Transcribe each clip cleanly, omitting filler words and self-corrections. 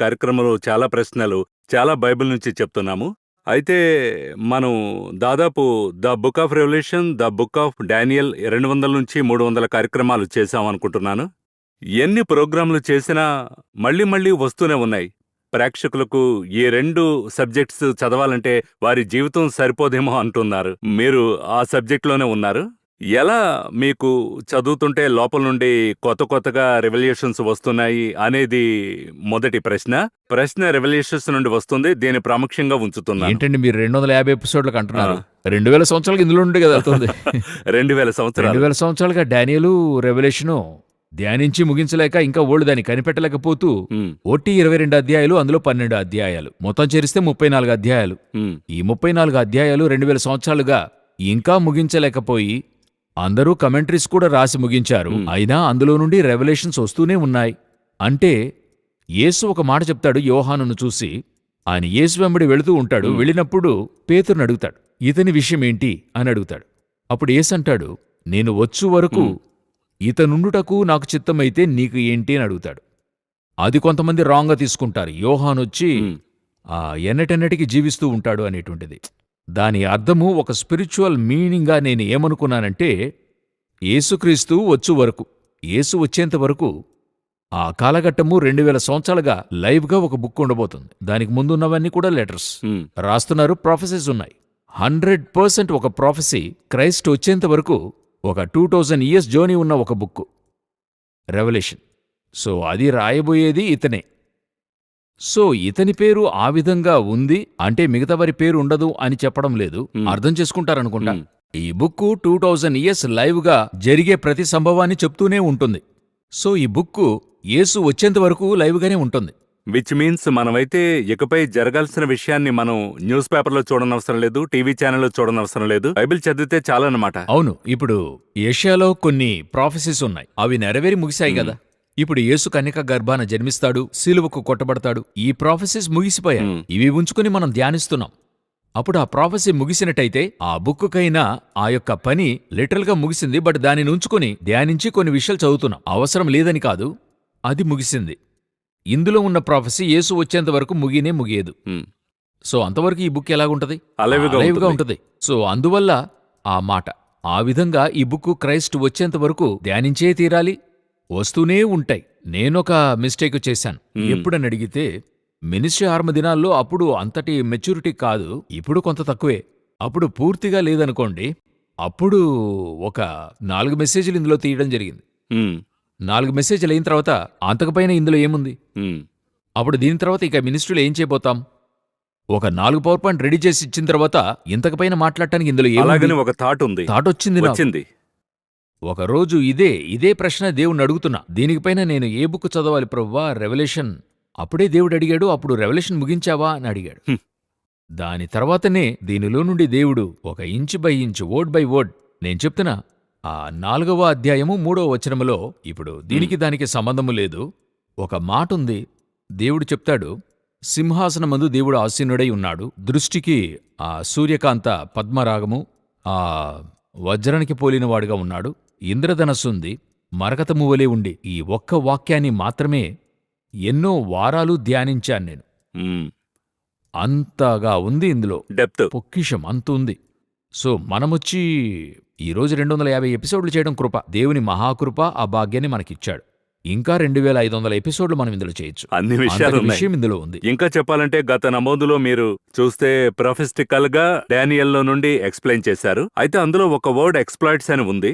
కార్యక్రమంలో చాలా ప్రశ్నలు, చాలా బైబిల్ నుంచి చెప్తున్నాము. అయితే మనం దాదాపు the book of revolution, the book of Daniel 200-300 కార్యక్రమాలు చేశామనుకుంటున్నాను. ఎన్ని ప్రోగ్రాంలు చేసినా మళ్ళీ మళ్ళీ వస్తూనే ఉన్నాయి. ప్రేక్షకులకు ఈ 2 సబ్జెక్ట్స్ చదవాలంటే వారి జీవితం సరిపోదేమో అంటున్నారు. మీరు ఆ సబ్జెక్ట్‌లోనే ఉన్నారు. ఎలా మీకు చదువుతుంటే లోపల నుండి కొత్త కొత్తగా రెవల్యూషన్స్ వస్తున్నాయి అనేది మొదటి ప్రశ్న. ప్రశ్న రెవల్యూషన్స్ నుండి వస్తుంది. దీన్ని ప్రాముఖ్యంగా ఉంచుతున్నాను. ఏంటండి మీరు 250 ఎపిసోడ్లకు అంటున్నారు? 2000 సంవత్సరాలకి ఇందులో నుండి కదా వెళ్తుంది. 2000 సంవత్సరాలు. 2000 సంవత్సరాలుగా డానియేలు రెవల్యూషను ధ్యానించి ముగించలేక ఇంకా ఓల్డ్ దాన్ని కనిపెట్టలేకపోతూ ఒట్టి 22 అధ్యాయాలు, అందులో 12 అధ్యాయాలు, మొత్తం చేరిస్తే 34 అధ్యాయాలు. ఈ 34 అధ్యాయాలు 2000 సంవత్సరాలుగా ఇంకా ముగించలేకపోయి అందరూ కమెంట్రీస్ కూడా రాసి ముగించారు. అయినా అందులో నుండి రెవల్యూషన్స్ వస్తూనే ఉన్నాయి. అంటే యేసు ఒక మాట చెప్తాడు యోహానును చూసి. ఆయన యేసు వెంబడి వెళుతూ ఉంటాడు. వెళ్ళినప్పుడు పేతురుని అడుగుతాడు, ఇతని విషయమేంటి అని అడుగుతాడు. అప్పుడు యేసు అంటాడు, నేను వచ్చు వరకు ఇతనుండుటకు నాకు చిత్తమైతే నీకు ఏంటి అని అడుగుతాడు. అది కొంతమంది రాంగ్గా తీసుకుంటారు. యోహానొచ్చి ఎన్నటెన్నటికి జీవిస్తూ ఉంటాడు అనేటువంటిది. దాని అర్థము ఒక స్పిరిచువల్ మీనింగ్గా నేను ఏమనుకున్నానంటే, యేసుక్రీస్తు వచ్చు వరకు, యేసు వచ్చేంత వరకు ఆ కాలఘట్టము 2000 సంవత్సరాలుగా లైవ్గా ఒక బుక్ ఉండబోతుంది. దానికి ముందున్నవన్నీ కూడా లెటర్స్ రాస్తున్నారు. ప్రాఫెసీస్ ఉన్నాయి. 100% ఒక ప్రాఫెసీ క్రైస్ట్ వచ్చేంత వరకు ఒక 2000 ఇయర్స్ జర్నీ ఉన్న ఒక బుక్ రెవల్యూషన్. సో అది రాయబోయేది ఇతనే. సో ఇతని పేరు ఆ విధంగా ఉంది అంటే మిగతా వారి పేరు ఉండదు అని చెప్పడం లేదు. అర్థం చేసుకుంటారనుకుంటా. ఈ బుక్ 2000 ఇయర్స్ లైవ్గా జరిగే ప్రతి సంభవాన్ని చెప్తూనే ఉంటుంది. సో ఈ బుక్ యేసు వచ్చేంత వరకు లైవ్గానే ఉంటుంది. విచ్ మీన్స్ మనమైతే ఇకపై జరగాల్సిన విషయాన్ని మనం న్యూస్ పేపర్లో చూడనవసరం లేదు, టీవీ ఛానల్లో చూడనవసరం లేదు. బైబిల్ చదివితే చాలన్నమాట. అవును. ఇప్పుడు ఏషియాలో కొన్ని ప్రాఫెసీస్ ఉన్నాయి. అవి నెరవేరి ముగిశాయి కదా. ఇప్పుడు యేసు కన్యక గర్భాన జన్మిస్తాడు, శిలువకు కొట్టబడతాడు. ఈ ప్రాఫెసీస్ ముగిసిపోయాయి. ఇవి ఉంచుకుని మనం ధ్యానిస్తున్నాం. అప్పుడు ఆ ప్రాఫెసీ ముగిసినట్టయితే ఆ బుక్కుకైనా ఆ యొక్క పని లిటరల్గా ముగిసింది. బట్ దానిని ఉంచుకుని ధ్యానించి కొన్ని విషయాలు చదువుతున్నాం. అవసరం లేదని కాదు, అది ముగిసింది. ఇందులో ఉన్న ప్రాఫెసీ యేసు వచ్చేంత వరకు ముగియదు. సో అంతవరకు ఈ బుక్ ఎలాగుంటది? అలైవ్గా ఉంటుంది. సో అందువల్ల ఆ మాట ఆ విధంగా ఈ బుక్ క్రైస్ట్ వచ్చేంత వరకు ధ్యానించే తీరాలి, వస్తూనే ఉంటాయి. నేనొక మిస్టేక్ చేశాను. ఎప్పుడని అడిగితే, మినిస్ట్రీ 6 దినాల్లో అప్పుడు అంతటి మెచ్యూరిటీ కాదు, ఇప్పుడు కొంత తక్కువే. అప్పుడు పూర్తిగా లేదనుకోండి. అప్పుడు ఒక 4 మెసేజ్లు ఇందులో తీయడం జరిగింది. 4 మెసేజ్లు అయిన తర్వాత అంతకుపైన ఇందులో ఏముంది? అప్పుడు దీని తర్వాత ఇక మినిస్ట్రీలో ఏం చేయబోతాం? ఒక 4 పవర్ పాయింట్ రెడీ చేసి ఇచ్చిన తర్వాత ఇంతకుపైన మాట్లాడటానికి ఇందులో అలాగని ఒక థాట్ ఉంది. థాట్ వచ్చింది. ఒకరోజు ఇదే ప్రశ్న దేవుణ్ణి అడుగుతున్నా. దీనిపైన నేను ఏ బుక్ చదవాలి ప్రభువా? రెవల్యూషన్. అప్పుడే దేవుడు అడిగాడు, అప్పుడు రెవల్యూషన్ ముగించావా అని అడిగాడు. దాని తర్వాతనే దీనిలో నుండి దేవుడు ఒక inch by inch, word by word నేను చెప్తున్నా. ఆ 4వ అధ్యాయము 3వ వచనములో ఇప్పుడు దీనికి దానికి సంబంధము లేదు. ఒక మాటుంది. దేవుడు చెప్తాడు, సింహాసనమందు దేవుడు ఆసీనుడై ఉన్నాడు. దృష్టికి ఆ సూర్యకాంత పద్మరాగము ఆ వజ్రానికి పోలినవాడుగా ఉన్నాడు. ఇంద్రధనస్సుంది, మరకతము వలె ఉండి. ఈ ఒక్క వాక్యాన్ని మాత్రమే ఎన్నో వారాలు ధ్యానించాను నేను. అంతగా ఉంది ఇందులో డెప్త్, పొక్కిషం అంత ఉంది. సో మనమొచ్చి ఈరోజు 250 ఎపిసోడ్లు చేయడం కృప, దేవుని మహాకృప. ఆ భాగ్యాన్ని మనకిచ్చాడు. ఇంకా 2500 ఎపిసోడ్లు మనం ఇందులో చేయొచ్చు. అన్ని విషయాలు విషయం ఇందులో ఉంది. ఇంకా చెప్పాలంటే గత నమోదులో మీరు చూస్తే ప్రొఫెస్టికల్ గా డానియల్లో నుండి ఎక్స్ప్లెయిన్ చేశారు. అయితే అందులో ఒక వర్డ్ ఎక్స్ప్లాయిట్స్ అని ఉంది.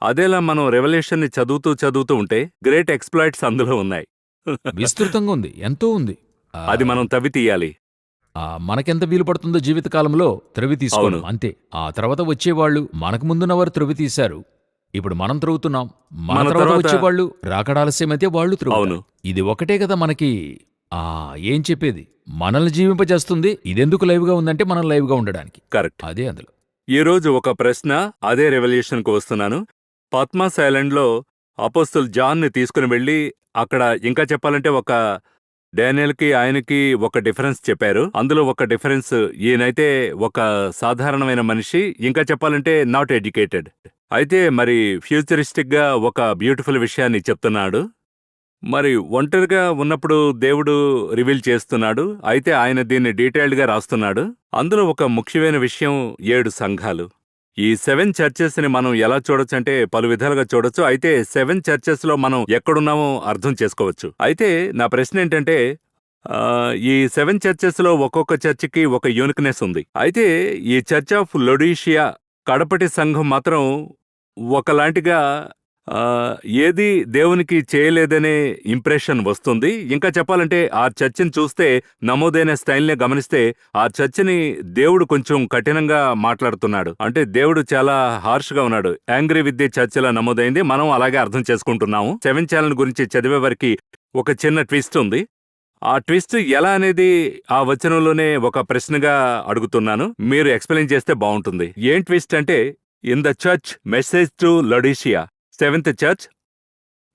అదేలా మనం రెవల్యూషన్ ని చదువుతూ ఉంటే గ్రేట్ ఎక్స్ప్లాయిట్స్ అందులో ఉన్నాయి. విస్తృతంగా ఉంది, ఎంతో ఉంది. అది మనం తవ్వి తీయాలి. మనకెంత వీలు పడుతుందో జీవితకాలంలో త్రవి తీసుకోవడం అంతే. ఆ తర్వాత వచ్చేవాళ్లు మనకు ముందున్నవారు త్రవి తీశారు. ఇప్పుడు మనం త్రవ్వుతున్నాం. మన తర్వాత వచ్చేవాళ్లు రాకడాలస్యమైతే వాళ్ళు త్రవ్వుతారు. ఇది ఒకటే కదా మనకి ఏం చెప్పేది, మనల్ని జీవింపజేస్తుంది. ఇదెందుకు లైవ్గా ఉందంటే మనం లైవ్గా ఉండడానికి. కరెక్ట్. అదే అందులో. ఈరోజు ఒక ప్రశ్న, అదే రెవల్యూషన్కు వస్తున్నాను. పద్మాస్ ఐలాండ్లో అపోస్తలు జాన్ని తీసుకుని వెళ్ళి అక్కడ ఇంకా చెప్పాలంటే ఒక డానియల్కి ఆయనకి ఒక డిఫరెన్స్ చెప్పారు. అందులో ఒక డిఫరెన్స్, ఈయనైతే ఒక సాధారణమైన మనిషి, ఇంకా చెప్పాలంటే నాట్ ఎడ్యుకేటెడ్. అయితే మరి ఫ్యూచరిస్టిక్ గా ఒక బ్యూటిఫుల్ విషయాన్ని చెప్తున్నాడు. మరి ఒంటరిగా ఉన్నప్పుడు దేవుడు రివీల్ చేస్తున్నాడు. అయితే ఆయన దీన్ని డీటెయిల్డ్గా రాస్తున్నాడు. అందులో ఒక ముఖ్యమైన విషయం 7 సంఘాలు. ఈ 7 చర్చెస్ని మనం ఎలా చూడొచ్చంటే పలు విధాలుగా చూడొచ్చు. అయితే 7 చర్చెస్లో మనం ఎక్కడున్నామో అర్థం చేసుకోవచ్చు. అయితే నా ప్రశ్న ఏంటంటే ఈ 7 చర్చెస్లో ఒక్కొక్క చర్చికి ఒక యూనిక్నెస్ ఉంది. అయితే ఈ చర్చ్ ఆఫ్ లొడీషియా కడపటి సంఘం మాత్రం ఒకలాంటిగా ఏది దేవునికి చేయలేదనే ఇంప్రెషన్ వస్తుంది. ఇంకా చెప్పాలంటే ఆ చర్చిని చూస్తే, నమోదైన స్టైల్ని గమనిస్తే ఆ చర్చిని దేవుడు కొంచెం కఠినంగా మాట్లాడుతున్నాడు. అంటే దేవుడు చాలా హార్ష్గా ఉన్నాడు. యాంగ్రీ విత్ ది చర్చిలా నమోదైంది. మనం అలాగే అర్థం చేసుకుంటున్నాము. 7 ఛానల్ గురించి చదివే వారికి ఒక చిన్న ట్విస్ట్ ఉంది. ఆ ట్విస్ట్ ఎలా అనేది ఆ వచనంలోనే ఒక ప్రశ్నగా అడుగుతున్నాను. మీరు ఎక్స్ప్లెయిన్ చేస్తే బాగుంటుంది. ఏం ట్విస్ట్ అంటే, in the church message to Laodicea 7th church,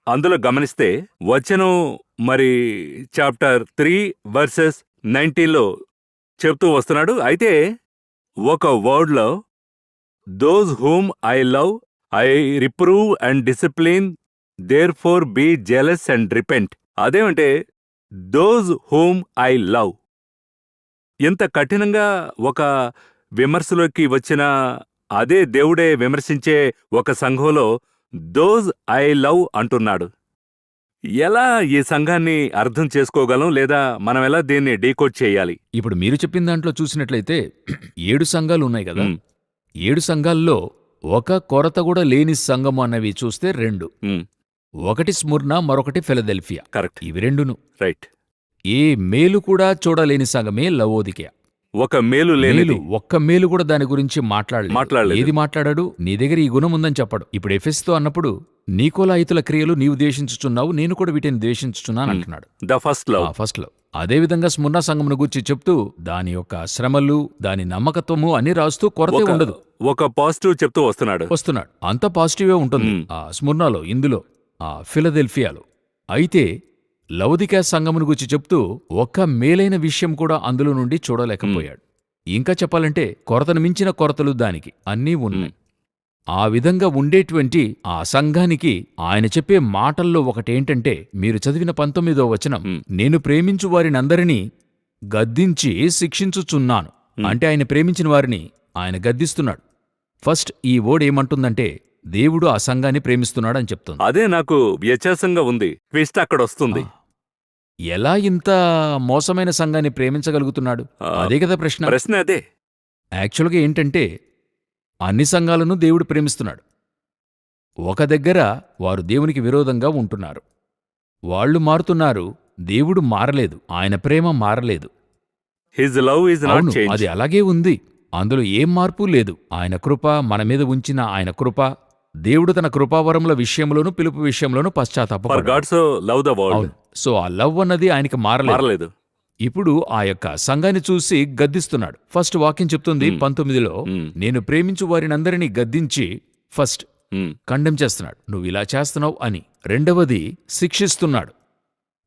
అందులో గమనిస్తే వచనం మరి చాప్టర్ 3 వర్సెస్ 19లో చెప్తూ వస్తున్నాడు. అయితే ఒక వర్డ్లో those whom I love I reprove and discipline therefore be zealous and repent. అదేమంటే దోస్ హూమ్ ఐ లవ్. ఇంత కఠినంగా ఒక విమర్శలోకి వచ్చిన అదే దేవుడే విమర్శించే ఒక సంఘంలో దోస్ ఐ లవ్ అంటున్నాడు. ఎలా ఈ సంఘాన్ని అర్థం చేసుకోగలం, లేదా మనం ఎలా దీన్ని డీకోడ్ చేయాలి? ఇప్పుడు మీరు చెప్పిన దాంట్లో చూసినట్లయితే 7 సంఘాలు ఉన్నాయి కదా. 7 సంఘాల్లో ఒక కొరత కూడా లేని సంఘము అన్నవి చూస్తే 2. ఒకటి స్ముర్నా, మరొకటి ఫిలదెల్ఫియా. కరెక్ట్. ఇవి 2ను రైట్. ఏ మేలు కూడా చూడలేని సంఘమే లవోదికయ. ఒక మేలు లేనిది, ఒక్క మేలు కూడా దాని గురించి మాట్లాడలేదు. ఏది మాట్లాడాడు? నీ దగ్గర ఈ గుణం ఉందని చెప్పడు. ఇప్పుడు ఎఫెసుతో అన్నప్పుడు నీకోలాయితుల క్రియలు నీవు ద్వేషించుచున్నావు, నేను కూడా వీటిని ద్వేషించుచున్నాను అంటున్నాడు. The first love. అదేవిధంగా స్ముర్నా సంఘమును గూర్చి చెప్తూ దాని యొక్క శ్రమలు, దాని నమ్మకత్వము అని రాస్తూ కొరతే ఉండదు. ఒక పాజిటివ్ చెప్తూ వస్తున్నాడు. అంత పాజిటివే ఉంటుంది ఆ స్ముర్నాలో, ఇందులో, ఆ ఫిలదెల్ఫియాలో. అయితే లవోదికయ సంఘమును గురించి చెప్తూ ఒక్క మేలైన విషయం కూడా అందులో నుండి చూడలేకపోయాడు. ఇంకా చెప్పాలంటే కొరతను మించిన కొరతలు దానికి అన్నీ ఉన్నాయి. ఆ విధంగా ఉండేటువంటి ఆ సంఘానికి ఆయన చెప్పే మాటల్లో ఒకటేంటంటే, మీరు చదివిన 19వ వచనం, నేను ప్రేమించు వారినందరినీ గద్దించి శిక్షించుచున్నాను. అంటే ఆయన ప్రేమించిన వారిని ఆయన గద్దిస్తున్నాడు. ఫస్ట్ ఈ వర్డ్ ఏమంటుందంటే, దేవుడు ఆ సంఘాన్ని ప్రేమిస్తున్నాడని చెప్తుంది. అదే నాకు వ్యత్యాసంగా ఉంది. ట్విస్ట్ అక్కడ వస్తుంది. ఎలా ఇంత మోసమైన సంఘాన్ని ప్రేమించగలుగుతున్నాడు? అదే కదా ప్రశ్న. అదే యాక్చువల్గా ఏంటంటే, అన్ని సంఘాలను దేవుడు ప్రేమిస్తున్నాడు. ఒక దగ్గర వారు దేవునికి విరోధంగా ఉంటున్నారు. వాళ్ళు మారుతున్నారు, దేవుడు మారలేదు, ఆయన ప్రేమ మారలేదు. His love is not change. అది అలాగే ఉంది, అందులో ఏం మార్పు లేదు. ఆయన కృప, మన మీద ఉంచిన ఆయన కృప, దేవుడు తన కృపావరముల విషయంలోనూ పిలుపు విషయంలోనూ పశ్చాత్తాపపడ్డాడు. సో ఆ లవ్ అన్నది ఆయనకి మారలేదు. ఇప్పుడు ఆ యొక్క సంఘాన్ని చూసి గద్దిస్తున్నాడు. ఫస్ట్ వాక్యం చెప్తుంది 19లో, నేను ప్రేమించు వారినందరినీ గద్దించి ఫస్ట్ కండెమ్ చేస్తున్నాడు, నువ్వు ఇలా చేస్తున్నావు అని. రెండవది శిక్షిస్తున్నాడు.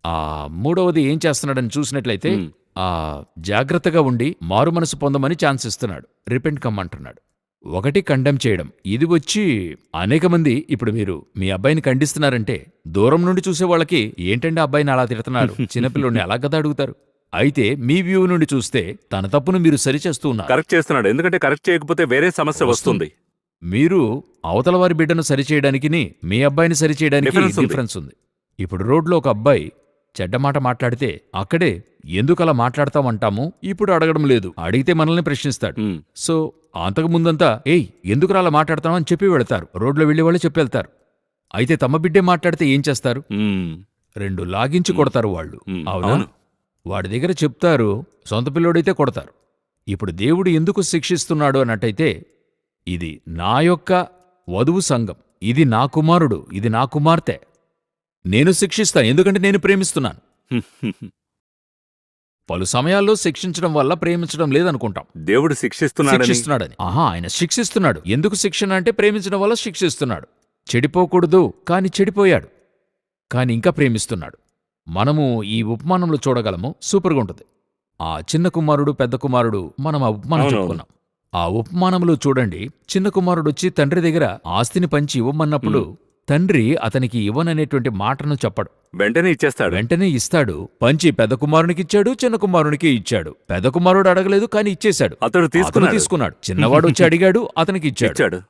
ఆ మూడవది ఏం చేస్తున్నాడని చూసినట్లయితే, జాగ్రత్తగా ఉండి మారు మనసు పొందమని ఛాన్స్ ఇస్తున్నాడు. రిపెంట్ కమ్మంటున్నాడు. ఒకటి కండెమ్ చేయడం. ఇది వచ్చి అనేక మంది, ఇప్పుడు మీరు మీ అబ్బాయిని ఖండిస్తున్నారంటే దూరం నుండి చూసే వాళ్ళకి ఏంటంటే అబ్బాయిని అలా తిడుతున్నారు, చిన్నపిల్లని అలా కదా అడుగుతారు. అయితే మీ వ్యూ నుండి చూస్తే తన తప్పును మీరు సరిచేస్తూ ఉన్నారు, కరెక్ట్ చేస్తున్నాడు. ఎందుకంటే కరెక్ట్ చేయకపోతే వేరే సమస్య వస్తుంది. మీరు అవతల వారి బిడ్డను సరిచేయడానికి, మీ అబ్బాయిని సరిచేయడానికి డిఫరెన్స్ ఉంది. ఇప్పుడు రోడ్లో ఒక అబ్బాయి చెడ్డమాట మాట్లాడితే అక్కడే ఎందుకలా మాట్లాడతామంటాము, ఇప్పుడు అడగడం లేదు. అడిగితే మనల్ని ప్రశ్నిస్తాడు. సో అంతకు ముందంతా ఎందుకు అలా మాట్లాడతాం అని చెప్పి వెళతారు. రోడ్లో వెళ్లి వాళ్ళు చెప్పి వెళ్తారు. అయితే తమ బిడ్డే మాట్లాడితే ఏం చేస్తారు? 2 లాగించి కొడతారు వాళ్ళు. అవునా? వాడి దగ్గర చెప్తారు, సొంత పిల్లోడైతే కొడతారు. ఇప్పుడు దేవుడు ఎందుకు శిక్షిస్తున్నాడు అన్నట్టయితే, ఇది నా యొక్క వధువు సంఘం, ఇది నా కుమారుడు, ఇది నా కుమార్తె, నేను శిక్షిస్తాను ఎందుకంటే నేను ప్రేమిస్తున్నాను. పలు సమయాల్లో శిక్షించడం వల్ల ప్రేమించడం లేదనుకుంటాం. దేవుడు శిక్షిస్తున్నాడని. ఆయన శిక్షిస్తున్నాడు. ఎందుకు శిక్షణ అంటే ప్రేమించడం వల్ల శిక్షిస్తున్నాడు. చెడిపోకూడదు, కాని చెడిపోయాడు, కాని ఇంకా ప్రేమిస్తున్నాడు. మనము ఈ ఉపమానంలో చూడగలము. సూపర్గా ఉంటుంది. ఆ చిన్న కుమారుడు, పెద్ద కుమారుడు, మనం ఆ ఉపమానం చెప్పుకున్నాం. ఆ ఉపమానంలో చూడండి, చిన్న కుమారుడొచ్చి తండ్రి దగ్గర ఆస్తిని పంచి ఇవ్వమన్నప్పుడు తండ్రి అతనికి ఇవ్వననేటువంటి మాటను చెప్పడు. వెంటనే ఇచ్చేస్తాడు. వెంటనే ఇస్తాడు. పంచి పెద్ద కుమారునికిచ్చాడు, చిన్న కుమారునికి ఇచ్చాడు. పెద్ద కుమారుడు అడగలేదు, కాని ఇచ్చేశాడు. అతడు తీసుకున్నాడు. చిన్నవాడు వచ్చి అడిగాడు, అతనికి ఇచ్చాడు.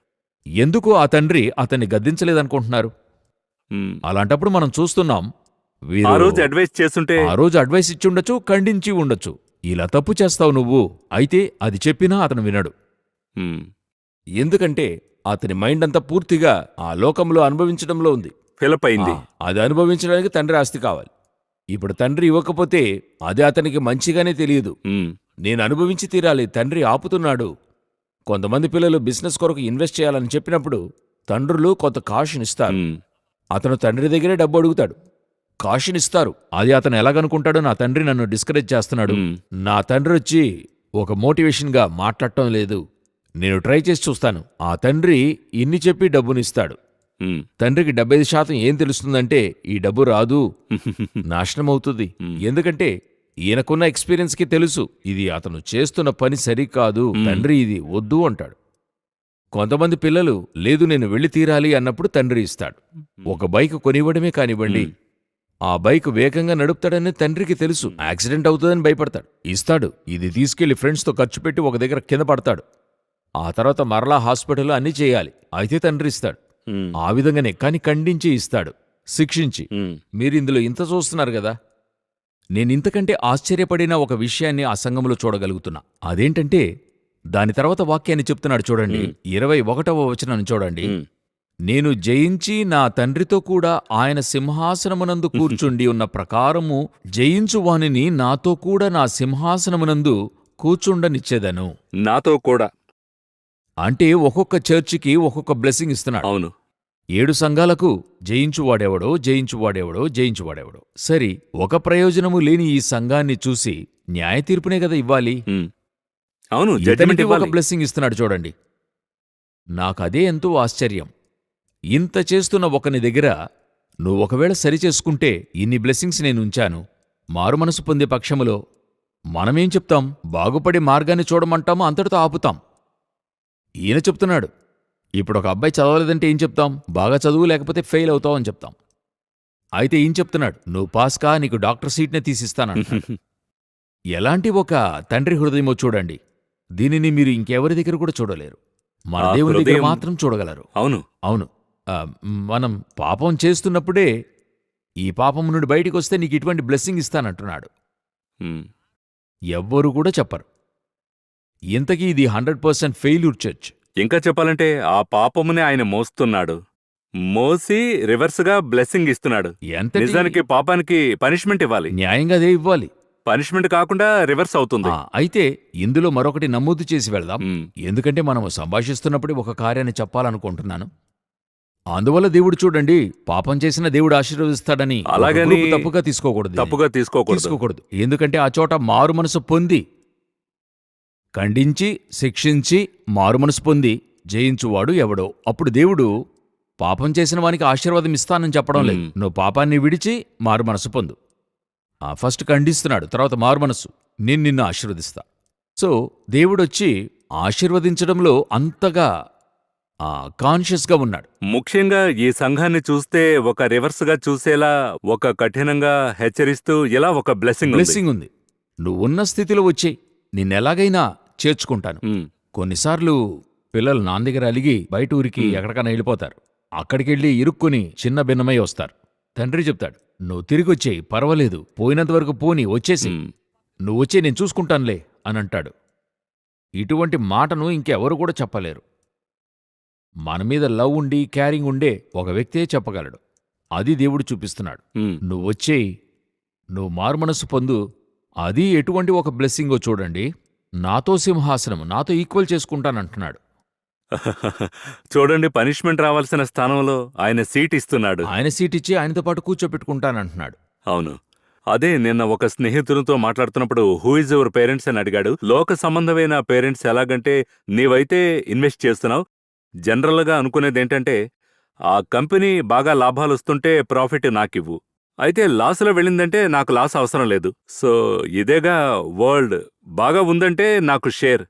ఎందుకు ఆ తండ్రి అతన్ని గద్దించలేదనుకుంటున్నారు? అలాంటప్పుడు మనం చూస్తున్నాం, ఆ రోజు అడ్వైస్ చేస్తుంటే, ఆ రోజు అడ్వైస్ ఇచ్చి ఉండొచ్చు, ఖండించి ఉండొచ్చు. ఇలా తప్పు చేస్తావు నువ్వు, అయితే అది చెప్పినా అతను వినడు. ఎందుకంటే అతని మైండ్ అంతా పూర్తిగా ఆ లోకంలో అనుభవించడంలో ఉంది. ఫిలప్ అయింది. అది అనుభవించడానికి తండ్రి ఆస్తి కావాలి. ఇప్పుడు తండ్రి ఇవ్వకపోతే అది అతనికి మంచిగానే తెలియదు. నేను అనుభవించి తీరాలి, తండ్రి ఆపుతున్నాడు. కొంతమంది పిల్లలు బిజినెస్ కొరకు ఇన్వెస్ట్ చేయాలని చెప్పినప్పుడు తండ్రులు కొంత కాషన్ ఇస్తారు. అతను తండ్రి దగ్గరే డబ్బు అడుగుతాడు, కాషన్ ఇస్తారు. అది అతను ఎలాగనుకుంటాడో, నా తండ్రి నన్ను డిస్కరేజ్ చేస్తున్నాడు, నా తండ్రి వచ్చి ఒక మోటివేషన్గా మాట్లాడటం లేదు, నేను ట్రై చేసి చూస్తాను. ఆ తండ్రి ఇన్ని చెప్పి డబ్బునిస్తాడు. తండ్రికి 75% ఏం తెలుస్తుందంటే, ఈ డబ్బు రాదు, నాశనమవుతుంది. ఎందుకంటే ఈయనకున్న ఎక్స్పీరియన్స్కి తెలుసు ఇది అతను చేస్తున్న పని సరికాదు, తండ్రి ఇది వద్దు అంటాడు. కొంతమంది పిల్లలు లేదు నేను వెళ్ళి తీరాలి అన్నప్పుడు తండ్రి ఇస్తాడు. ఒక బైక్ కొనివ్వడమే కానివ్వండి, ఆ బైక్ వేగంగా నడుపుతాడని తండ్రికి తెలుసు, యాక్సిడెంట్ అవుతుందని భయపడతాడు, ఇస్తాడు. ఇది తీసుకెళ్లి ఫ్రెండ్స్తో ఖర్చు పెట్టి ఒక దగ్గర కింద పడతాడు, ఆ తర్వాత మరలా హాస్పిటల్లో అన్నీ చేయాలి, అయితే తండ్రి ఇస్తాడు. ఆ విధంగానే కాని ఖండించి ఇస్తాడు, శిక్షించి. మీరిందులో ఇంత చూస్తున్నారు కదా. నేనింతకంటే ఆశ్చర్యపడిన ఒక విషయాన్ని ఆ సంఘంలో చూడగలుగుతున్నా. అదేంటంటే దాని తర్వాత వాక్యాన్ని చెప్తున్నాడు చూడండి, 21వ వచనాన్ని చూడండి. నేను జయించి నా తండ్రితో కూడా ఆయన సింహాసనమునందు కూర్చుండి ఉన్న ప్రకారము జయించు వానిని నాతో కూడా నా సింహాసనమునందు కూర్చుండనిచ్చేదను. నాతో కూడా అంటే ఒక్కొక్క చర్చికి ఒక్కొక్క బ్లెస్సింగ్ ఇస్తున్నాడు. అవును. 7 సంఘాలకు జయించువాడెవడో జయించువాడెవడో జయించువాడెవడో. సరి, ఒక ప్రయోజనము లేని ఈ సంఘాన్ని చూసి న్యాయ తీర్పునే కదా ఇవ్వాలి. అవును, ఇతనికి ఒక బ్లెస్సింగ్ ఇస్తున్నాడు చూడండి. నాకదే ఎంతో ఆశ్చర్యం. ఇంత చేస్తున్న ఒకని దగ్గర నువ్వు ఒకవేళ సరిచేసుకుంటే ఇన్ని బ్లెస్సింగ్స్ నేనుంచాను, మారుమనసు పొందే పక్షములో మనమేం చెప్తాం? బాగుపడే మార్గాన్ని చూడమంటాము, అంతటితో ఆపుతాం. ఈయన చెప్తున్నాడు, ఇప్పుడు ఒక అబ్బాయి చదవలేదంటే ఏం చెప్తాం? బాగా చదువు, లేకపోతే ఫెయిల్ అవుతావు అని చెప్తాం. అయితే ఏం చెప్తున్నాడు? నువ్వు పాస్కా, నీకు డాక్టర్ సీట్నే తీసిస్తానంటున్నాడు. ఎలాంటి ఒక తండ్రి హృదయమో చూడండి. దీనిని మీరు ఇంకెవరి దగ్గర కూడా చూడలేరు, మన దేవుని దగ్గర మాత్రం చూడగలరు. అవును అవును. మనం పాపం చేస్తున్నప్పుడే ఈ పాపం నుండి బయటికి వస్తే నీకు ఇటువంటి బ్లెస్సింగ్ ఇస్తానంటున్నాడు. ఎవ్వరూ కూడా చెప్పరు. ఇంతకీ ఇది 100% ఫెయిల్యూర్ చర్చ్. ఇంకా చెప్పాలంటే ఆ పాపమునే ఆయన మోస్తున్నాడు, మోసి రివర్స్గా బ్లెస్సింగ్ ఇస్తున్నాడు. నిజానికి పాపానికి పనిష్మెంట్ ఇవ్వాలి, న్యాయంగా అదే ఇవ్వాలి. పనిష్మెంట్ కాకుండా రివర్స్ అవుతుంది. అయితే ఇందులో మరొకటి నమోదు చేసి వెళదాం. ఎందుకంటే మనం సంభాషిస్తున్నప్పుడే ఒక కార్యాన్ని చెప్పాలనుకుంటున్నాను. అందువల్ల దేవుడు చూడండి, పాపం చేసిన దేవుడు ఆశీర్వదిస్తాడని అలాగని తప్పుగా తీసుకోకూడదు. ఎందుకంటే ఆ చోట మారు మనసు పొంది, ఖండించి శిక్షించి మారుమనసు పొంది జయించువాడు ఎవడో. అప్పుడు దేవుడు పాపం చేసిన వానికి ఆశీర్వాదం ఇస్తానని చెప్పడం లేదు. నువ్వు పాపాన్ని విడిచి మారుమనసు పొందు. ఫస్ట్ ఖండిస్తున్నాడు, తర్వాత మారుమనసు, నేను నిన్ను ఆశీర్వదిస్తా. సో దేవుడొచ్చి ఆశీర్వదించడంలో అంతగా కాన్షియస్గా ఉన్నాడు. ముఖ్యంగా ఈ సంఘాన్ని చూస్తే ఒక రివర్స్గా చూసేలా, ఒక కఠినంగా హెచ్చరిస్తూ ఇలా ఒక బ్లెస్సింగ్ ఉంది. నువ్వు ఉన్న స్థితిలో వచ్చి నిన్నెలాగైనా చేర్చుకుంటాను. కొన్నిసార్లు పిల్లలు నాన్న దగ్గర అలిగి బయట ఊరికి ఎక్కడికైనా వెళ్ళిపోతారు. అక్కడికెళ్ళి ఇరుక్కుని చిన్న భిన్నమై వస్తారు. తండ్రి చెప్తాడు, నువ్వు తిరిగొచ్చేయి, పర్వాలేదు, పోయినంతవరకు పోని, వచ్చేసి నువ్వు వచ్చే నేను చూసుకుంటానులే అని అంటాడు. ఇటువంటి మాటను ఇంకెవరు కూడా చెప్పలేరు. మన మీద లవ్ ఉండి క్యారింగ్ ఉండే ఒక వ్యక్తే చెప్పగలడు. అది దేవుడు చూపిస్తున్నాడు. నువ్వొచ్చేయి, నువ్వు మారుమనస్సు పొందు, అది ఎటువంటి ఒక బ్లెస్సింగో చూడండి. నాతో సింహాసనం, నాతో ఈక్వల్ చేసుకుంటానంటున్నాడు. చూడండి, పనిష్మెంట్ రావాల్సిన స్థానంలో ఆయన సీట్ ఇస్తున్నాడు. ఆయన సీట్ ఇచ్చి ఆయనతో పాటు కూర్చోపెట్టుకుంటానంటున్నాడు. అవును. అదే నిన్న ఒక స్నేహితునితో మాట్లాడుతున్నప్పుడు హూ ఇస్ యువర్ పేరెంట్స్ అని అడిగాడు. లోక సంబంధమైన పేరెంట్స్ ఎలాగంటే, నీవైతే ఇన్వెస్ట్ చేస్తున్నావు, జనరల్గా అనుకునేదేంటంటే ఆ కంపెనీ బాగా లాభాలొస్తుంటే ప్రాఫిట్ నాకివ్వు, అయితే లాస్లో వెళ్ళిందంటే నాకు లాస్ అవసరం లేదు. సో ఇదేగా వరల్డ్, బాగా ఉందంటే నాకు షేర్,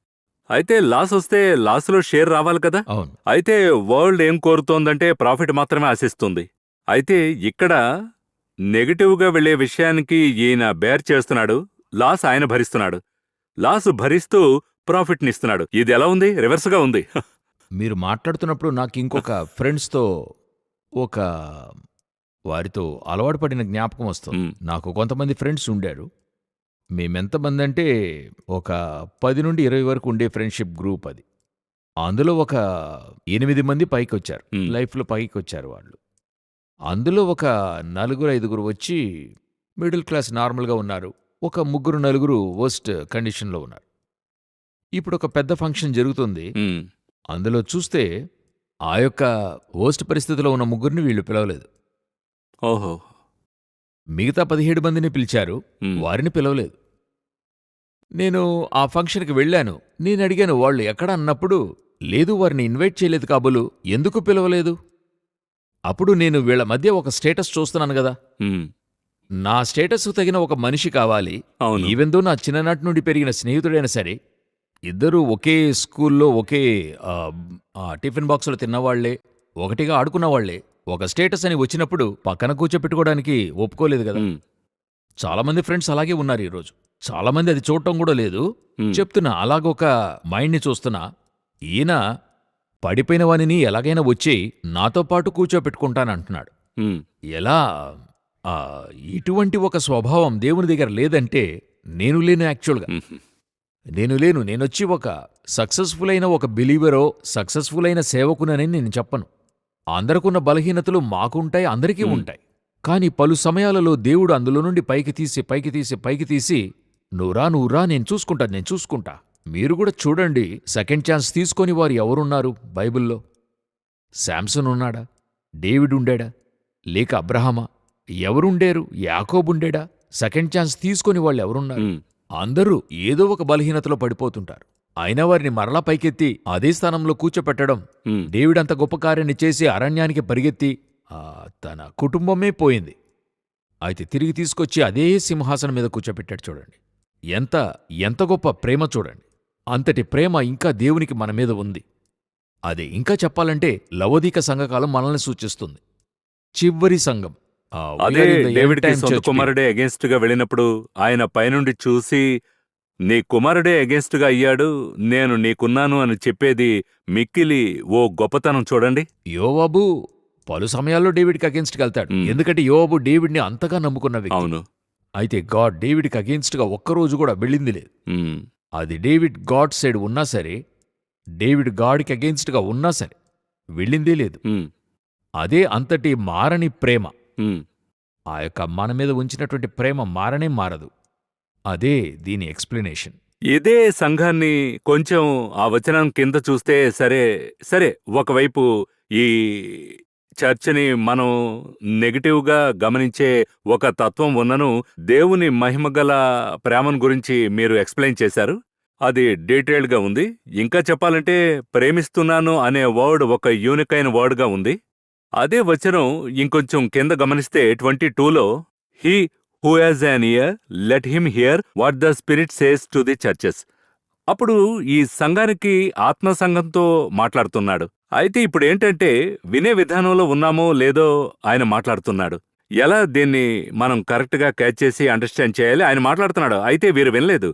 అయితే లాస్ వస్తే లాస్లో షేర్ రావాలి కదా. అవును. అయితే వరల్డ్ ఏం కోరుతోందంటే ప్రాఫిట్ మాత్రమే ఆశిస్తుంది. అయితే ఇక్కడ నెగటివ్గా వెళ్లే విషయానికి ఈయన బేర్ చేస్తున్నాడు, లాస్ ఆయన భరిస్తున్నాడు. లాస్ భరిస్తూ ప్రాఫిట్నిస్తున్నాడు. ఇది ఎలా ఉంది? రివర్స్గా ఉంది. మీరు మాట్లాడుతున్నప్పుడు నాకు ఇంకొక ఫ్రెండ్స్తో ఒక వారితో అలవాటు పడిన జ్ఞాపకం వస్తుంది. మ్, నాకు కొంతమంది ఫ్రెండ్స్ ఉండారు. మేమెంతమంది అంటే ఒక 10 నుండి 20 వరకు ఉండే ఫ్రెండ్షిప్ గ్రూప్ అది. అందులో ఒక 8 మంది పైకొచ్చారు, మ్, లైఫ్లో పైకొచ్చారు వాళ్ళు. అందులో ఒక 4-5 వచ్చి మిడిల్ క్లాస్ నార్మల్గా ఉన్నారు. ఒక 3-4 వర్స్ట్ కండిషన్లో ఉన్నారు. ఇప్పుడు ఒక పెద్ద ఫంక్షన్ జరుగుతుంది. మ్, అందులో చూస్తే ఆ యొక్క వర్స్ట్ పరిస్థితిలో ఉన్న 3 వీళ్ళు పిలవలేదు. ఓహో. మిగతా 17 మందిని పిలిచారు, మ్, వారిని పిలవలేదు. నేను ఆ ఫంక్షన్కి వెళ్ళాను. నేను అడిగాను వాళ్ళు ఎక్కడ అన్నప్పుడు, లేదు వారిని ఇన్వైట్ చేయలేదు కాబోలు, ఎందుకు పిలవలేదు? అప్పుడు నేను వీళ్ళ మధ్య ఒక స్టేటస్ చూస్తున్నాను గదా. మ్, నా స్టేటస్కు తగిన ఒక మనిషి కావాలి. అవును. ఈవెందో నా చిన్ననాటి నుండి పెరిగిన స్నేహితుడైనా సరే, ఇద్దరూ ఒకే స్కూల్లో ఒకే టిఫిన్ బాక్సులు తిన్నవాళ్లే, ఒకటిగా ఆడుకున్నవాళ్లే. ఒక స్టేటస్ అని వచ్చినప్పుడు పక్కన కూర్చోపెట్టుకోవడానికి ఒప్పుకోలేదు కదా. మ్, చాలామంది ఫ్రెండ్స్ అలాగే ఉన్నారు ఈరోజు. చాలామంది అది చూడటం కూడా లేదు. మ్, చెప్తున్నా, అలాగొక మైండ్ని చూస్తున్నా. ఈయన పడిపోయిన వానిని ఎలాగైనా వచ్చి నాతో పాటు కూర్చోపెట్టుకుంటానంటున్నాడు. మ్, ఎలా ఆ, ఇటువంటి ఒక స్వభావం దేవుని దగ్గర లేదంటే నేను లేను. యాక్చువల్గా మ్, నేనొచ్చి ఒక సక్సెస్ఫుల్ అయిన ఒక బిలీవరో, సక్సెస్ఫుల్ అయిన సేవకునని నేను చెప్పను. అందరికున్న బలహీనతలు మాకుంటాయి, అందరికీ మ్. ఉంటాయి. కాని పలు సమయాలలో దేవుడు అందులో నుండి పైకి తీసి నువ్వురా నేను చూసుకుంటా. మీరు కూడా చూడండి, సెకండ్ ఛాన్స్ తీసుకొని వారు ఎవరున్నారు బైబిల్లో? శాంసన్ ఉన్నాడా? డేవిడ్ ఉండాడా? లేక అబ్రహామా? ఎవరుండేరు? యాకోబుండేడా? సెకండ్ ఛాన్స్ తీసుకొని వాళ్ళు ఎవరున్నారు? మ్, అందరూ ఏదో ఒక బలహీనతలో పడిపోతుంటారు. అయినా వారిని మరలా పైకెత్తి అదే స్థానంలో కూర్చోపెట్టడం. మ్, డేవిడంత గొప్ప కార్యాన్ని చేసి అరణ్యానికి పరిగెత్తి తన కుటుంబమే పోయింది. అయితే తిరిగి తీసుకొచ్చి అదే సింహాసనం మీద కూర్చోపెట్టాడు. చూడండి, ఎంత గొప్ప ప్రేమ చూడండి. అంతటి ప్రేమ ఇంకా దేవునికి మన మీద ఉంది. అదే ఇంకా చెప్పాలంటే లవోదిక సంఘకాలం మనల్ని సూచిస్తుంది. చివరి సంఘం. అదే డేవిడ్కి సొంత కుమారుడే అగేన్స్ట్ గా వెళ్ళినప్పుడు ఆయన పైనుండి చూసి, నీ కుమారుడే అగేన్స్ట్ గా అయ్యాడు, నేను నీకున్నాను అని చెప్పేది మిక్కిలి ఓ గొప్పతనం చూడండి. యోవాబు పలు సమయాల్లో డేవిడ్కి అగేన్స్ట్కి వెళ్తాడు. ఎందుకంటే యోవాబు డేవిడ్ని అంతగా నమ్ముకున్న వ్యక్తి. అవును. అయితే గాడ్ డేవిడ్కి అగేన్స్ట్గా ఒక్కరోజు కూడా వెళ్ళింది లేదు. మ్, అది డేవిడ్ గాడ్ సైడ్ ఉన్నా సరే, డేవిడ్ గాడ్కి అగేన్స్ట్గా ఉన్నా సరే వెళ్ళిందే లేదు. మ్, అదే అంతటి మారని ప్రేమ. మ్. ఆ యొక్క మన మీద ఉంచినటువంటి ప్రేమ మారనే మారదు. అదే దీని ఎక్స్ప్లెనేషన్. ఇదే సంఘాన్ని కొంచెం ఆ వచనం కింద చూస్తే సరే ఒకవైపు ఈ చర్చిని మనం నెగటివ్గా గమనించే ఒక తత్వం ఉన్నను, దేవుని మహిమగల ప్రేమను గురించి మీరు ఎక్స్ప్లెయిన్ చేశారు. అది డీటెయిల్డ్గా ఉంది. ఇంకా చెప్పాలంటే ప్రేమిస్తున్నాను అనే వర్డ్ ఒక యూనిక్ అయిన వర్డ్గా ఉంది. అదే వచనం ఇంకొంచెం కింద గమనిస్తే 22లో he who has an ear let him hear what the spirit says to the churches. అప్పుడు ఈ సంఘానికి ఆత్మ సంఘంతో మాట్లాడుతున్నాడు. అయితే ఇప్పుడు ఏంటంటే వినే విధానంలో ఉన్నామో లేదో ఆయన మాట్లాడుతున్నాడు. ఎలా దీన్ని మనం కరెక్ట్గా క్యాచ్ చేసి అండర్స్టాండ్ చేయాలి? ఆయన మాట్లాడుతున్నాడు, అయితే వీరు వినలేదు,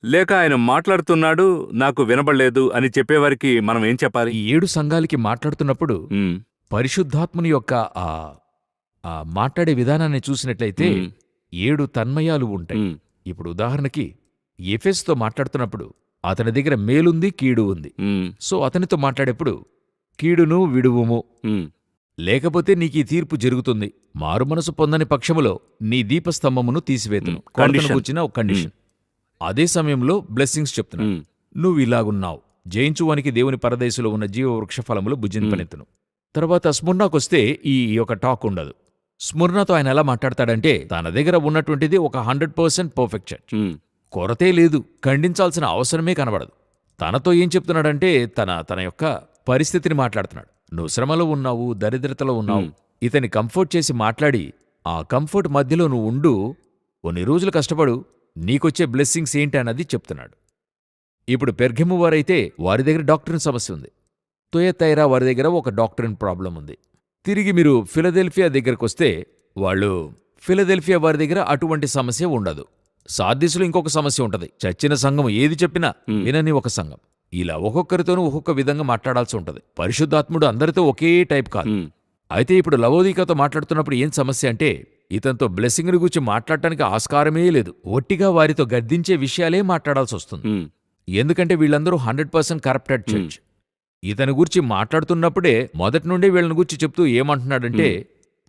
లేక ఆయన మాట్లాడుతున్నాడు నాకు వినబడలేదు అని చెప్పేవారికి మనం ఏం చెప్పాలి? ఈ 7 సంఘాలకి మాట్లాడుతున్నప్పుడు మ్, పరిశుద్ధాత్ముని యొక్క మాట్లాడే విధానాన్ని చూసినట్లయితే మ్, 7 తన్మయాలు ఉంటాయి. మ్, ఇప్పుడు ఉదాహరణకి ఎఫెస్తో మాట్లాడుతున్నప్పుడు అతని దగ్గర మేలుంది, కీడు ఉంది. మ్, సో అతనితో మాట్లాడేప్పుడు కీడును విడువుము, మ్, లేకపోతే నీకీ తీర్పు జరుగుతుంది. మారుమనసు పొందని పక్షములో నీ దీపస్తంభమును తీసివేతును. కండిషన్. కూర్చిన ఒక కండిషన్. అదే సమయంలో బ్లెస్సింగ్స్ చెప్తున్నాడు. మ్, నువ్వు ఇలాగున్నావు, జయించువానికి దేవుని పరదేశంలో ఉన్న జీవవృక్ష ఫలములు భుజింపనెత్తును. తర్వాత స్ముర్నాకొస్తే ఈ యొక్క టాక్ ఉండదు. స్ముర్నాతో ఆయన ఎలా మాట్లాడతాడంటే తన దగ్గర ఉన్నటువంటిది ఒక 100% పర్ఫెక్ట్ చర్చ్. మ్, కొరతే లేదు, ఖండించాల్సిన అవసరమే కనబడదు. తనతో ఏం చెప్తున్నాడంటే తన యొక్క పరిస్థితిని మాట్లాడుతున్నాడు. నువ్వు శ్రమలో ఉన్నావు, దరిద్రతలో ఉన్నావు. ఇతని కంఫర్ట్ చేసి మాట్లాడి ఆ కంఫర్ట్ మధ్యలో నువ్వు ఉండు, కొన్ని రోజులు కష్టపడు, నీకొచ్చే బ్లెస్సింగ్స్ ఏంటి అన్నది చెప్తున్నాడు. ఇప్పుడు పెర్గెము వారైతే వారి దగ్గర డాక్టరీన్ సమస్య ఉంది. తుయతైరా వారి దగ్గర ఒక డాక్టరీన్ ప్రాబ్లం ఉంది. తిరిగి మీరు ఫిలదెల్ఫియా దగ్గరకొస్తే ఫిలదెల్ఫియా వారి దగ్గర అటువంటి సమస్య ఉండదు. సార్దీసులో ఇంకొక సమస్య ఉంటది. చచ్చిన సంఘం ఏది చెప్పినా వినని ఒక సంఘం. ఇలా ఒక్కొక్కరితోనూ ఒక్కొక్క విధంగా మాట్లాడాల్సి ఉంటది. పరిశుద్ధాత్ముడు అందరితో ఒకే టైప్ కాదు. అయితే ఇప్పుడు లవోదీకతో మాట్లాడుతున్నప్పుడు ఏం సమస్య అంటే, ఇతనితో బ్లెస్సింగ్ గురించి మాట్లాడటానికి ఆస్కారమే లేదు. ఒట్టిగా వారితో గద్దించే విషయాలే మాట్లాడాల్సి వస్తుంది. ఎందుకంటే వీళ్ళందరూ 100% కరప్టెడ్ చర్చ్. ఇతని గురించి మాట్లాడుతున్నప్పుడే మొదటి నుండి వీళ్ళని గురించి చెప్తూ ఏమంటున్నాడంటే,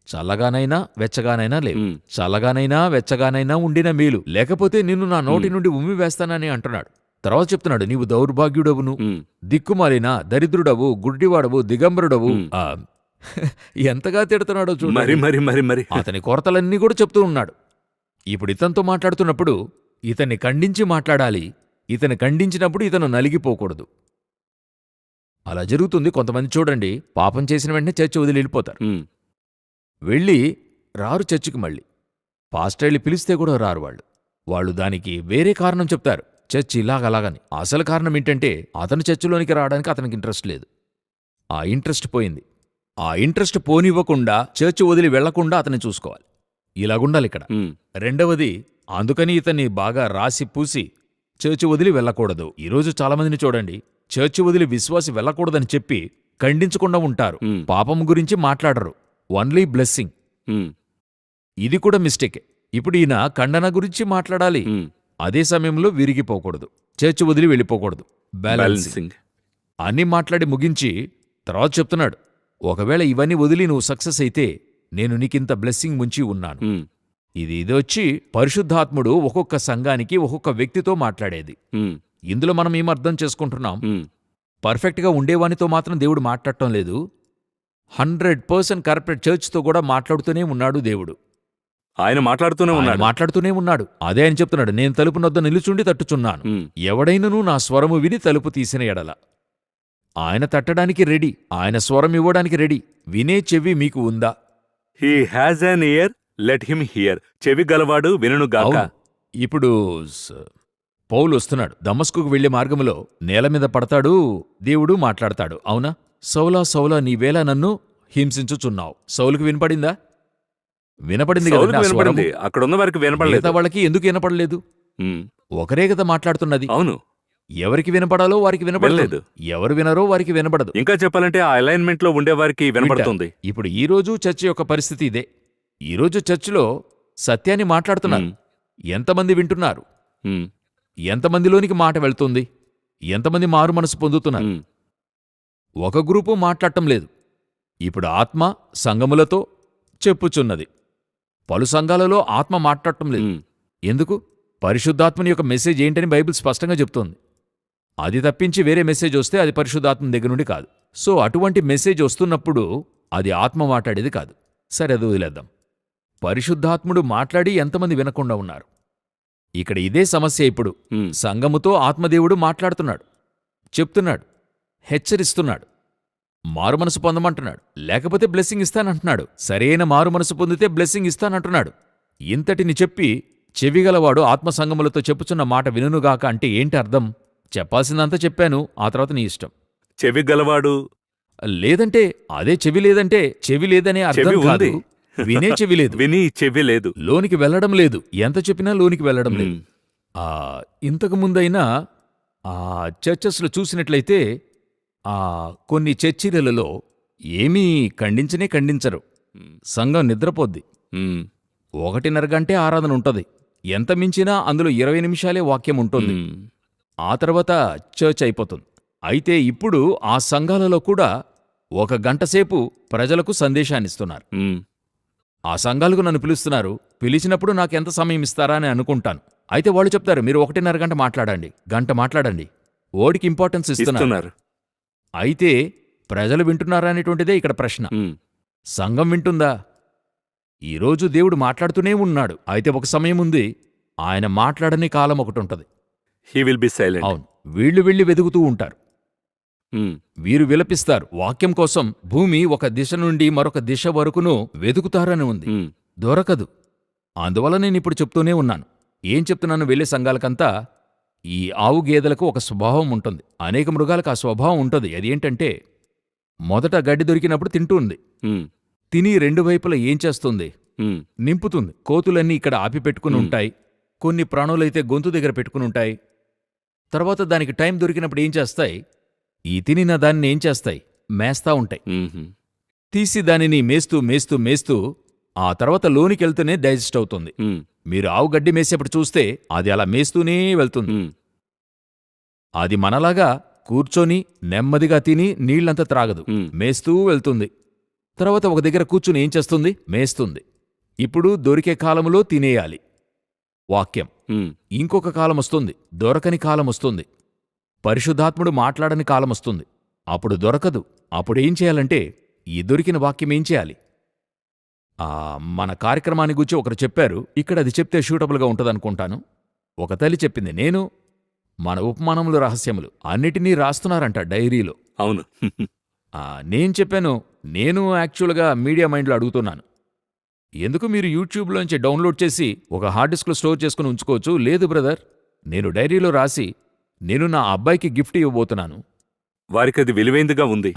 చల్లగానైనా వెచ్చగానైనా లేవు, చల్లగానైనా వెచ్చగానైనా ఉండిన మేలు, లేకపోతే నిన్ను నా నోటి నుండి ఉమ్మి వేస్తానని అంటున్నాడు. తర్వాత చెప్తున్నాడు, నీవు దౌర్భాగ్యుడవును, దిక్కుమాలిన దరిద్రుడవు, గుడ్డివాడవు, దిగంబరుడవు. ఎంతగా తిడుతున్నాడో చూడండి. అతని కొరతలన్నీ కూడా చెప్తూ ఉన్నాడు. ఇప్పుడు ఇతనితో మాట్లాడుతున్నప్పుడు ఇతన్ని ఖండించి మాట్లాడాలి. ఇతను ఖండించినప్పుడు ఇతను నలిగిపోకూడదు. అలా జరుగుతుంది. కొంతమంది చూడండి, పాపం చేసిన వెంటనే చర్చి వదిలి వెళ్ళిపోతారు. వెళ్ళి రారు చర్చికి. మళ్ళీ పాస్టర్లు పిలిస్తే కూడా రారు. వాళ్ళు దానికి వేరే కారణం చెప్తారు, చర్చి ఇలాగలాగని. అసలు కారణం ఏంటంటే, అతను చర్చిలోనికి రావడానికి అతనికి ఇంట్రెస్ట్ లేదు. ఆ ఇంట్రెస్ట్ పోయింది. ఆ ఇంట్రెస్ట్ పోనివ్వకుండా, చర్చి వదిలి వెళ్లకుండా అతన్ని చూసుకోవాలి. ఇలాగుండాలి ఇక్కడ. రెండవది, అందుకని ఇతన్ని బాగా రాసి పూసి చర్చి వదిలి వెళ్ళకూడదు. ఈరోజు చాలామందిని చూడండి, చర్చి వదిలి విశ్వాసి వెళ్ళకూడదని చెప్పి ఖండించకుండా ఉంటారు. పాపం గురించి మాట్లాడరు, ఓన్లీ బ్లెస్సింగ్. ఇది కూడా మిస్టేకే. ఇప్పుడు ఈయన ఖండన గురించి మాట్లాడాలి, అదే సమయంలో విరిగిపోకూడదు, చర్చి వదిలి వెళ్ళిపోకూడదు. బ్యాలెన్సింగ్ అన్నీ మాట్లాడి ముగించి తర్వాత చెప్తున్నాడు, ఒకవేళ ఇవన్నీ వదిలి నువ్వు సక్సెస్ అయితే నేను నీకింత బ్లెస్సింగ్ ముంచి ఉన్నాను. ఇది వచ్చి పరిశుద్ధాత్ముడు ఒక్కొక్క సంఘానికి ఒక్కొక్క వ్యక్తితో మాట్లాడేది. ఇందులో మనం ఏం అర్థం చేసుకుంటున్నాం, పర్ఫెక్ట్గా ఉండేవానితో మాత్రం దేవుడు మాట్లాడటం లేదు. 100% కరప్టెడ్ చర్చ్తో కూడా మాట్లాడుతూనే ఉన్నాడు దేవుడు. ఆయన మాట్లాడుతూనే ఉన్నాడు. అదే ఆయన చెప్తున్నాడు, నేను తలుపు నొద్ద నిలుచుండి తట్టుచున్నాను, ఎవడైనను నా స్వరము విని తలుపు తీసిన ఎడల. ఆయన తట్టడానికి రెడీ, ఆయన స్వరం ఇవ్వడానికి రెడీ. వినే చెవి మీకు ఉందా? He has an year, let him here. చెవి గలవాడు వినుగాక. ఇప్పుడు పౌలు వస్తున్నాడు, దమస్కుకు వెళ్లే మార్గములో నేల మీద పడతాడు, దేవుడు మాట్లాడతాడు. అవునా? సౌలా సౌలా నీవేళ నన్ను హింసించుచున్నావు. సౌలుకి వినపడిందా? వినపడింది కదా. అక్కడున్న వారికి వినపడలేదు. వాళ్ళకి ఎందుకు వినపడలేదు? ఒకరే కదా మాట్లాడుతున్నది. అవును, ఎవరికి వినపడాలో వారికి వినపడలేదు, ఎవరు వినరో వారికి వినపడదు. ఇంకా చెప్పాలంటే ఆ అలైన్మెంట్ లో ఉండే వారికి వినపడుతుంది. ఇప్పుడు ఈ రోజు చర్చ్ యొక్క పరిస్థితి ఇదే. ఈ రోజు చర్చిలో సత్యాన్ని మాట్లాడుతున్నారు, ఎంతమంది వింటున్నారు, ఎంతమందిలోనికి మాట వెళ్తుంది, ఎంతమంది మారు మనసు పొందుతున్నారు? ఒక గ్రూపు మాట్లాడటం లేదు. ఇప్పుడు ఆత్మ సంఘములతో చెప్పుచున్నది. పలు సంఘాలలో ఆత్మ మాట్లాడటం లేదు. ఎందుకు? పరిశుద్ధాత్మని యొక్క మెసేజ్ ఏంటని బైబిల్ స్పష్టంగా చెప్తోంది. అది తప్పించి వేరే మెసేజ్ వస్తే అది పరిశుద్ధాత్మ దగ్గర నుండి కాదు. సో అటువంటి మెసేజ్ వస్తున్నప్పుడు అది ఆత్మ మాట్లాడేది కాదు. సరే, అది వదిలేద్దాం. పరిశుద్ధాత్ముడు మాట్లాడి ఎంతమంది వినకుండా ఉన్నారు? ఇక్కడ ఇదే సమస్య. ఇప్పుడు సంఘముతో ఆత్మదేవుడు మాట్లాడుతున్నాడు, చెప్తున్నాడు, హెచ్చరిస్తున్నాడు, మారుమనసు పొందమంటున్నాడు, లేకపోతే బ్లెస్సింగ్ ఇస్తానంటున్నాడు. సరైన మారుమనసు పొందితే బ్లెస్సింగ్ ఇస్తానంటున్నాడు. ఇంతటిని చెప్పి చెవిగలవాడు ఆత్మసంగములతో చెప్పుచున్న మాట వినుగాక అంటే ఏంటి అర్థం? చెప్పాల్సిందంతా చెప్పాను, ఆ తర్వాత నీ ఇష్టం. చెవి గలవాడు లేదంటే అదే చెవి లేదంటే చెవి లేదనే అర్థం కాదు. వినే చెవి లేదు, విని చెవి లేదు, లోనికి వెళ్లడం లేదు. ఎంత చెప్పినా లోనికి వెళ్లడం లేదు. ఇంతకు ముందైనా చర్చెస్లో చూసినట్లయితే కొన్ని చర్చిలలో ఏమీ ఖండించరు. సంఘం నిద్రపోద్ది. 1.5 గంటే ఆరాధన ఉంటుంది. ఎంత మించినా అందులో 20 నిమిషాలే వాక్యం ఉంటుంది. ఆ తర్వాత చర్చ్ అయిపోతుంది. అయితే ఇప్పుడు ఆ సంఘాలలో కూడా 1 గంటసేపు ప్రజలకు సందేశాన్నిస్తున్నారు. ఆ సంఘాలకు నన్ను పిలుస్తున్నారు, పిలిచినప్పుడు నాకెంత సమయం ఇస్తారా అని అనుకుంటాను. అయితే వాళ్ళు చెప్తారు, మీరు 1.5 గంట మాట్లాడండి, గంట మాట్లాడండి. ఓడికి ఇంపార్టెన్స్ ఇస్తున్నారు. అయితే ప్రజలు వింటున్నారా అనేటువంటిదే ఇక్కడ ప్రశ్న. సంఘం వింటుందా? ఈరోజు దేవుడు మాట్లాడుతూనే ఉన్నాడు. అయితే ఒక సమయం ఉంది, ఆయన మాట్లాడని కాలం ఒకటి ఉంటది. He will be silent. అవును, వీళ్ళు వెళ్ళి వెదుగుతూ ఉంటారు. వీరు విలపిస్తారు వాక్యం కోసం. భూమి ఒక దిశ నుండి మరొక దిశ వరకును వెదుకుతారని ఉంది, దొరకదు. అందువల్ల నేనిప్పుడు చెప్తూనే ఉన్నాను. ఏం చెప్తున్నాను? వెళ్ళే సంఘాలకంతా ఈ ఆవు గేదెలకు ఒక స్వభావం ఉంటుంది. అనేక మృగాలకు ఆ స్వభావం ఉంటుంది. అదేంటంటే మొదట గడ్డి దొరికినప్పుడు తింటుంది. ఉమ్, తిని రెండు వైపులా ఏం చేస్తుంది? ఉమ్, నింపుతుంది. కోతులన్నీ ఇక్కడ ఆపి పెట్టుకుని ఉంటాయి. కొన్ని ప్రాణులైతే గొంతు దగ్గర పెట్టుకుని ఉంటాయి. తర్వాత దానికి టైం దొరికినప్పుడు ఏం చేస్తాయి? ఈ తినిన దాన్ని ఏం చేస్తాయి? మేస్తా ఉంటాయి. ఉమ్హు, తీసి దానిని మేస్తూ మేస్తూ మేస్తూ ఆ తర్వాత లోనికెళ్తూనే డైజెస్ట్ అవుతుంది. ఉమ్, మీరు ఆవు గడ్డి మేసేప్పుడు చూస్తే అది అలా మేస్తూనే వెళ్తుంది. ఉమ్, అది మనలాగా కూర్చొని నెమ్మదిగా తిని నీళ్లంతా త్రాగదు. ఉమ్, మేస్తూ వెళ్తుంది. తర్వాత ఒక దగ్గర కూర్చుని ఏం చేస్తుంది? మేస్తుంది. ఇప్పుడు దొరికే కాలములో తినేయాలి. వాక్యం. ఉమ్, ఇంకొక కాలమొస్తుంది. దొరకని కాలమొస్తుంది. పరిశుద్ధాత్ముడు మాట్లాడని కాలమొస్తుంది. అప్పుడు దొరకదు. అప్పుడేం చేయాలంటే ఈ దొరికిన వాక్యం ఏం చేయాలి? మన కార్యక్రమాన్ని గురించి ఒకరు చెప్పారు. ఇక్కడ అది చెప్తే షూటబుల్గా ఉంటుందనుకుంటాను. ఒక తల్లి చెప్పింది, నేను మన ఉపమానములు రహస్యములు అన్నిటినీ రాస్తున్నారంట డైరీలో. అవును. నేను చెప్పాను, నేను యాక్చువల్గా మీడియా మైండ్లో అడుగుతున్నాను, ఎందుకు మీరు యూట్యూబ్లోంచి డౌన్లోడ్ చేసి ఒక హార్డ్ డిస్క్లో స్టోర్ చేసుకుని ఉంచుకోవచ్చు. లేదు బ్రదర్, నేను డైరీలో రాసి నేను నా అబ్బాయికి గిఫ్ట్ ఇవ్వబోతున్నాను. వారికది విలువైందిగా ఉంది.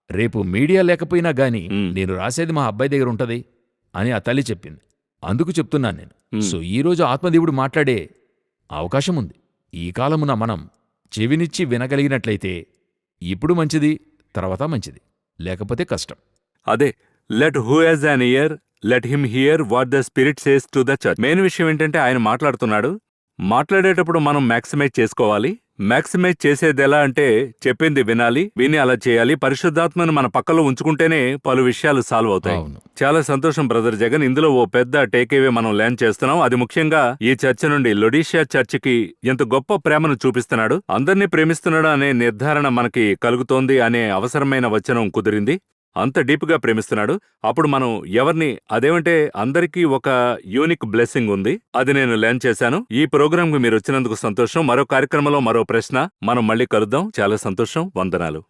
రేపు మీడియా లేకపోయినా గాని మ్. నేను రాసేది మా అబ్బాయి దగ్గర ఉంటది అని ఆ తల్లి చెప్పింది. అందుకు చెప్తున్నాను నేను. సో ఈరోజు ఆత్మదేవుడు మాట్లాడే అవకాశం ఉంది. ఈ కాలమున మనం చెవినిచ్చి వినగలిగినట్లయితే ఇప్పుడు మంచిది, తర్వాత మంచిది, లేకపోతే కష్టం. అదే, let who has an year let him hear what the spirit says to the church. Main విషయం ఏంటంటే ఆయన మాట్లాడుతున్నాడు. మాట్లాడేటప్పుడు మనం మ్యాక్సిమైజ్ చేసుకోవాలి. మ్యాక్సిమైజ్ చేసేది ఎలా అంటే చెప్పింది వినాలి, విని అలా చేయాలి. పరిశుద్ధాత్మను మన పక్కలో ఉంచుకుంటేనే పలు విషయాలు సాల్వ్ అవుతాయి. అవును. చాలా సంతోషం బ్రదర్ జగన్. ఇందులో ఓ పెద్ద టేకేవే మనం లెర్న్ చేస్తున్నాం. అది ముఖ్యంగా ఈ చర్చ నుండి లొడీషియా చర్చికి ఎంత గొప్ప ప్రేమను చూపిస్తున్నాడు, అందర్నీ ప్రేమిస్తున్నాడు అనే నిర్ధారణ మనకి కలుగుతోంది అనే అవసరమైన వచనం కుదిరింది. అంత డీప్గా ప్రేమిస్తున్నాడు. అప్పుడు మనం ఎవరిని, అదేమంటే అందరికీ ఒక యూనిక్ బ్లెస్సింగ్ ఉంది. అది నేను లెర్న్ చేశాను. ఈ ప్రోగ్రాంకు మీరు వచ్చినందుకు సంతోషం. మరో కార్యక్రమంలో మరో ప్రశ్న. మనం మళ్ళీ కలుద్దాం. చాలా సంతోషం. వందనాలు.